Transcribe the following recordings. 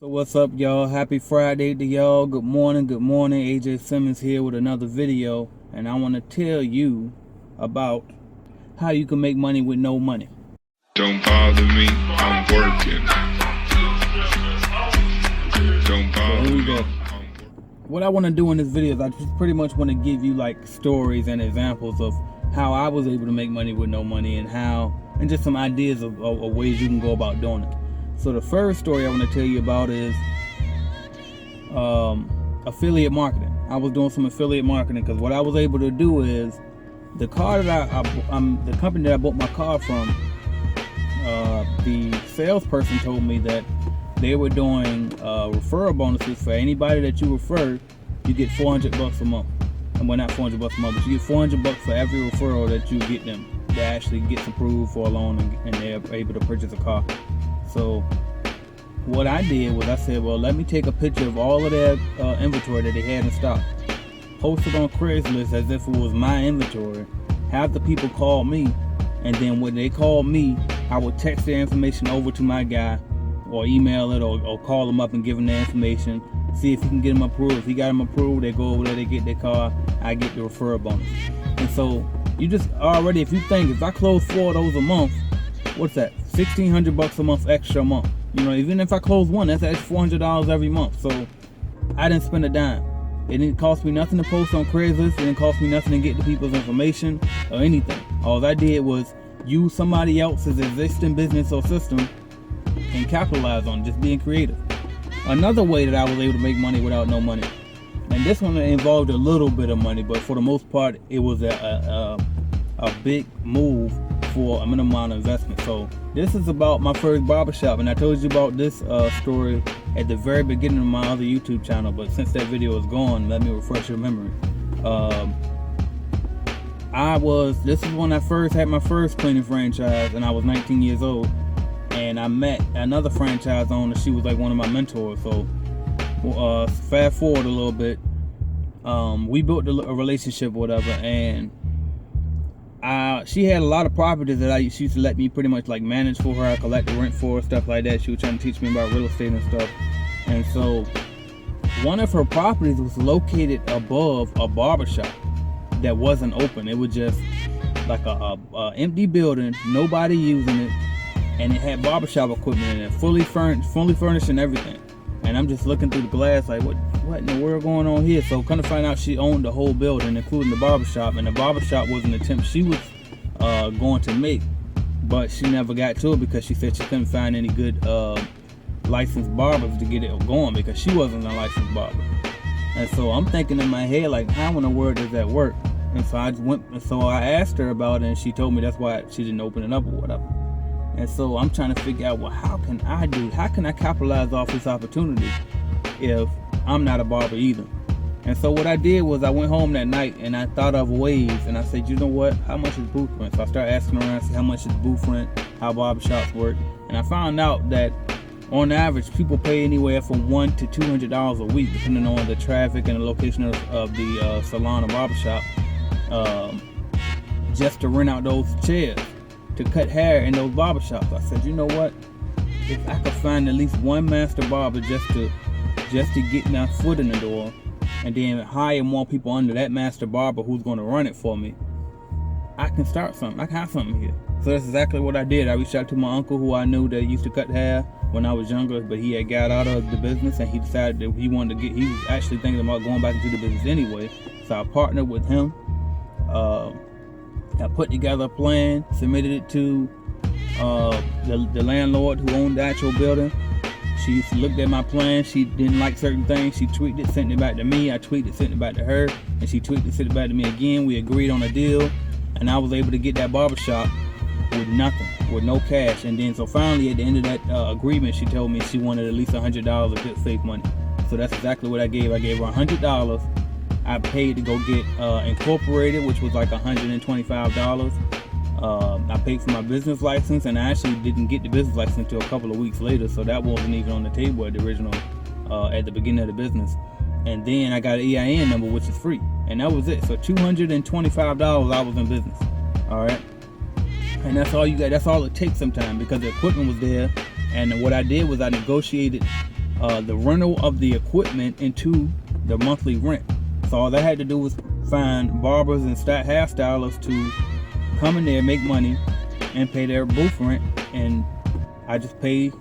So what's up, y'all? Happy Friday to y'all. Good morning, AJ Simmons here with another video, and I want to tell you about how you can make money with no money. Don't bother me, I'm working. Don't bother me. What I want to do in this video is I just pretty much want to give you like stories and examples of how I was able to make money with no money, and just some ideas of ways you can go about doing it. So the first story I want to tell you about is affiliate marketing. I was doing some affiliate marketing because what I was able to do is the car that the company that I bought my car from, the salesperson told me that they were doing referral bonuses for anybody that you refer. You get $400 a month, and well, not $400 a month, but you get $400 for every referral that you get them that actually gets approved for a loan and they're able to purchase a car. So what I did was I said, well, let me take a picture of all of their inventory that they had in stock, post it on Craigslist as if it was my inventory, have the people call me, and then when they call me, I would text their information over to my guy or email it or call them up and give them their information, see if he can get them approved. If he got them approved, they go over there, they get their car, I get the referral bonus. And so you just already, if you think, if I close 4 of those a month, what's that? $1,600 a month extra a month. You know, even if I close one, that's $400 every month. So I didn't spend a dime. It didn't cost me nothing to post on Craigslist. It didn't cost me nothing to get the people's information or anything. All I did was use somebody else's existing business or system and capitalize on it, just being creative. Another way that I was able to make money without no money, and this one involved a little bit of money, but for the most part, it was a big move for a minimum amount of investment. So this is about my first barbershop, and I told you about this story at the very beginning of my other YouTube channel, but since that video is gone, let me refresh your memory. This is when I first had my first cleaning franchise, and I was 19 years old, and I met another franchise owner. She was like one of my mentors. So fast forward a little bit, we built a relationship or whatever, and she had a lot of properties that she used to let me pretty much like manage for her. I collect the rent for her, stuff like that. She was trying to teach me about real estate and stuff. And so one of her properties was located above a barbershop that wasn't open. It was just like a empty building, nobody using it, and it had barbershop equipment in it, fully furnished and everything. And I'm just looking through the glass like, what in the world going on here? So come to find out, she owned the whole building, including the barbershop, and the barbershop was an attempt she was going to make, but she never got to it because she said she couldn't find any good licensed barbers to get it going because she wasn't a licensed barber. And so I'm thinking in my head, like, how in the world does that work? And so I asked her about it, and she told me that's why she didn't open it up or whatever. And so I'm trying to figure out, well, how can I capitalize off this opportunity if I'm not a barber either? And so what I did was I went home that night and I thought of ways, and I said, you know what, how much is booth rent? So I started asking around, see how much is booth rent, how barbershops work, and I found out that on average people pay anywhere from $100 to $200 a week, depending on the traffic and the location of the salon or barbershop, just to rent out those chairs to cut hair in those barbershops. I said, you know what, if I could find at least one master barber just to get my foot in the door, and then hire more people under that master barber who's going to run it for me, I can start something. I can have something here. So that's exactly what I did. I reached out to my uncle, who I knew that used to cut hair when I was younger, but he had got out of the business, and he decided that he was actually thinking about going back into the business anyway. So I partnered with him. I put together a plan, submitted it to the landlord who owned the actual building. She looked at my plan. She didn't like certain things. She tweaked it, sent it back to me. I tweaked it, sent it back to her, and she tweaked it, sent it back to me again. We agreed on a deal, and I was able to get that barbershop with nothing, with no cash. And then so finally at the end of that agreement, she told me she wanted at least $100 of good faith money. So that's exactly what I gave. I gave her $100. I paid to go get incorporated, which was like $125. I paid for my business license, and I actually didn't get the business license until a couple of weeks later, so that wasn't even on the table at the original, at the beginning of the business. And then I got an EIN number, which is free, and that was it. So $225, I was in business. All right, and that's all you got. That's all it takes sometimes, because the equipment was there, and what I did was I negotiated the rental of the equipment into the monthly rent. So all I had to do was find barbers and hairstylists to come in there, make money, and pay their booth rent, and I just pay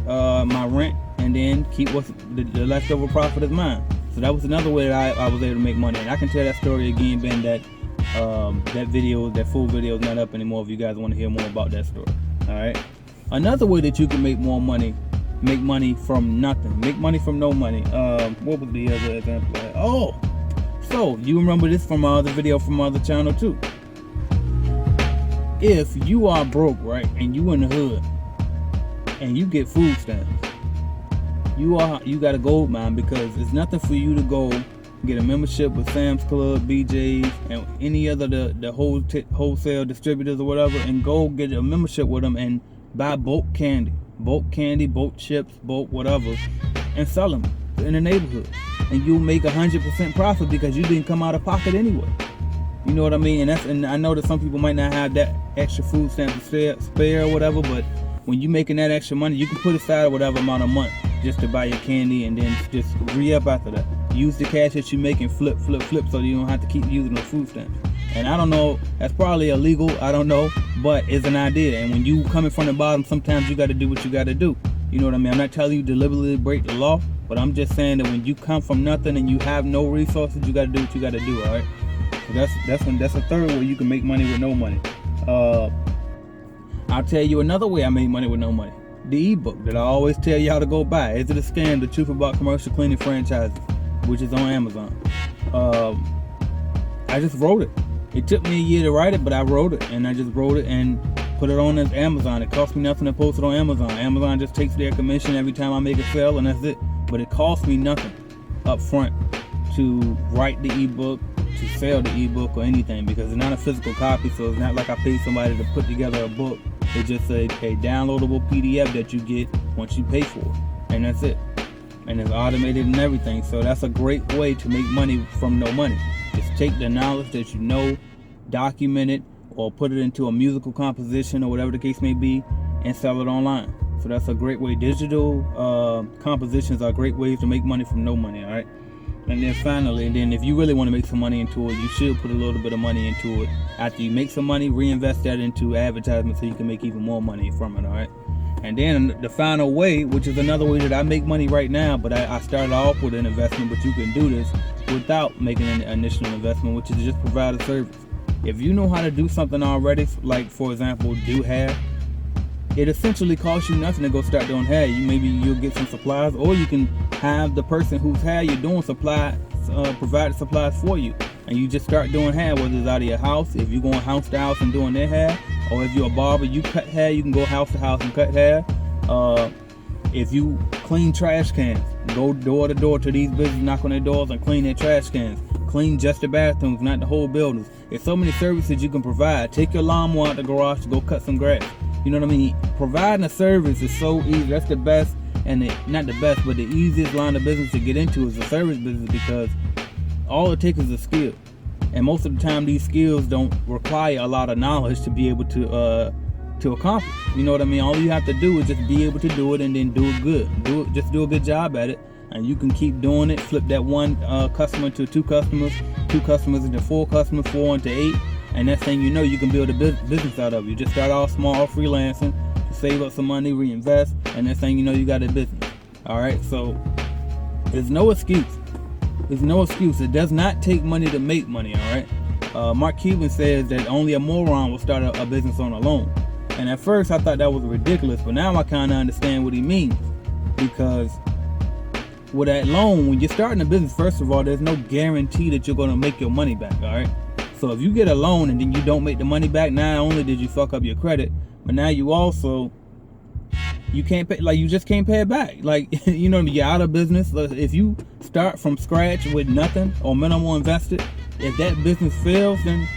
my rent and then keep what's the leftover profit is mine. So that was another way that I was able to make money. And I can tell that story again, Ben, that that full video is not up anymore if you guys want to hear more about that story. Alright. Another way that you can make more money, make money from nothing, make money from no money. What was the other example? Oh, so you remember this from my other video from my other channel too. If you are broke, right, and you in the hood and you get food stamps, you got a gold mine, because it's nothing for you to go get a membership with Sam's Club, BJ's, and any other the wholesale distributors or whatever, and go get a membership with them and buy bulk candy, bulk chips, bulk whatever, and sell them in the neighborhood, and you'll make 100% profit because you didn't come out of pocket anyway. You know what I mean? And I know that some people might not have that extra food stamp to spare or whatever, but when you're making that extra money, you can put aside whatever amount of month just to buy your candy, and then just re-up after that. Use the cash that you make and flip so you don't have to keep using those food stamps. And I don't know, that's probably illegal, I don't know, but it's an idea. And when you coming from the bottom, sometimes you got to do what you got to do. You know what I mean? I'm not telling you deliberately break the law, but I'm just saying that when you come from nothing and you have no resources, you got to do what you got to do. All right. So that's a third way you can make money with no money. I'll tell you another way I made money with no money. The ebook that I always tell y'all to go buy. Is it a scam? The Truth About Commercial Cleaning Franchises, which is on Amazon. I just wrote it. It took me a year to write it, but I wrote it, and I just wrote it and put it on as Amazon. It cost me nothing to post it on Amazon. Amazon just takes their commission every time I make a sale, and that's it. But it cost me nothing up front to write the ebook, to sell the ebook, or anything, because it's not a physical copy. So it's not like I paid somebody to put together a book. It's just a downloadable PDF that you get once you pay for it, and that's it. And it's automated and everything. So that's a great way to make money from no money. Just take the knowledge that you know, document it, or put it into a musical composition or whatever the case may be, and sell it online. So that's a great way. Digital compositions are great ways to make money from no money. All right. And then finally, if you really want to make some money into it, you should put a little bit of money into it. After you make some money, reinvest that into advertisement so you can make even more money from it. All right. And then the final way, which is another way that I make money right now, but I started off with an investment, but you can do this without making an initial investment, which is just provide a service. If you know how to do something already, like for example, do hair, it essentially costs you nothing to go start doing hair. You'll get some supplies, or you can have the person whose hair you're doing provide the supplies for you, and you just start doing hair, whether it's out of your house, if you're going house to house and doing their hair, or if you're a barber, you cut hair, you can go house to house and cut hair. If you clean trash cans, go door to door to these businesses, knock on their doors and clean their trash cans. Clean just the bathrooms, not the whole buildings. There's so many services you can provide. Take your lawnmower out the garage to go cut some grass. You know what I mean? Providing a service is so easy. That's the best, and not the best, but the easiest line of business to get into is the service business, because all it takes is a skill. And most of the time, these skills don't require a lot of knowledge to be able to accomplish. You know what I mean? All you have to do is just be able to do it, and then do it good. Just do a good job at it, and you can keep doing it. Flip that one customer to two customers into 4 customers, 4 into 8, and next thing you know, you can build a business out of it. You just start off small, freelancing, save up some money, reinvest, and next thing you know, you got a business. All right, so there's no excuse. There's no excuse. It does not take money to make money. All right. Mark Cuban says that only a moron will start a business on a loan. And at first I thought that was ridiculous, but now I kind of understand what he means, because with that loan, when you're starting a business, first of all, there's no guarantee that you're going to make your money back. All right. So if you get a loan and then you don't make the money back, not only did you fuck up your credit, but now you can't pay, like you just can't pay it back. Like, you know what I mean? You're out of business. If you start from scratch with nothing or minimal invested, if that business fails, then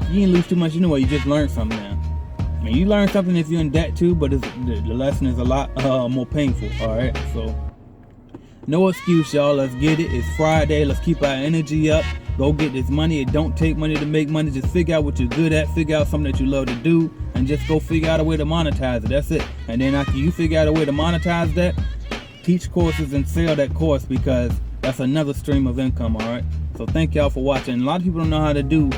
you didn't lose too much anyway. You just learned something now. I mean, you learn something if you're in debt too, but the lesson is a lot more painful. All right, so no excuse, y'all. Let's get it. It's Friday. Let's keep our energy up. Go get this money. It don't take money to make money. Just figure out what you're good at. Figure out something that you love to do, and just go figure out a way to monetize it. That's it. And then after you figure out a way to monetize that, teach courses and sell that course, because that's another stream of income. All right. So thank y'all for watching. A lot of people don't know how to do.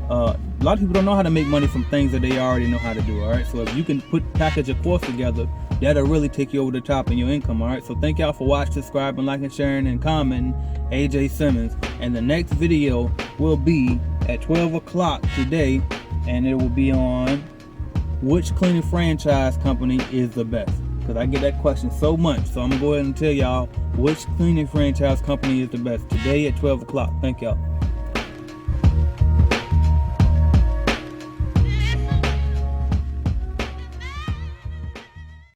A lot of people don't know how to make money from things that they already know how to do. All right. So if you can package a course together, that'll really take you over the top in your income. All right. So thank y'all for watching, subscribing, liking, sharing, and commenting. AJ Simmons. And the next video will be at 12 o'clock today, and it will be on which cleaning franchise company is the best. Because I get that question so much. So I'm going to go ahead and tell y'all which cleaning franchise company is the best today at 12 o'clock. Thank y'all.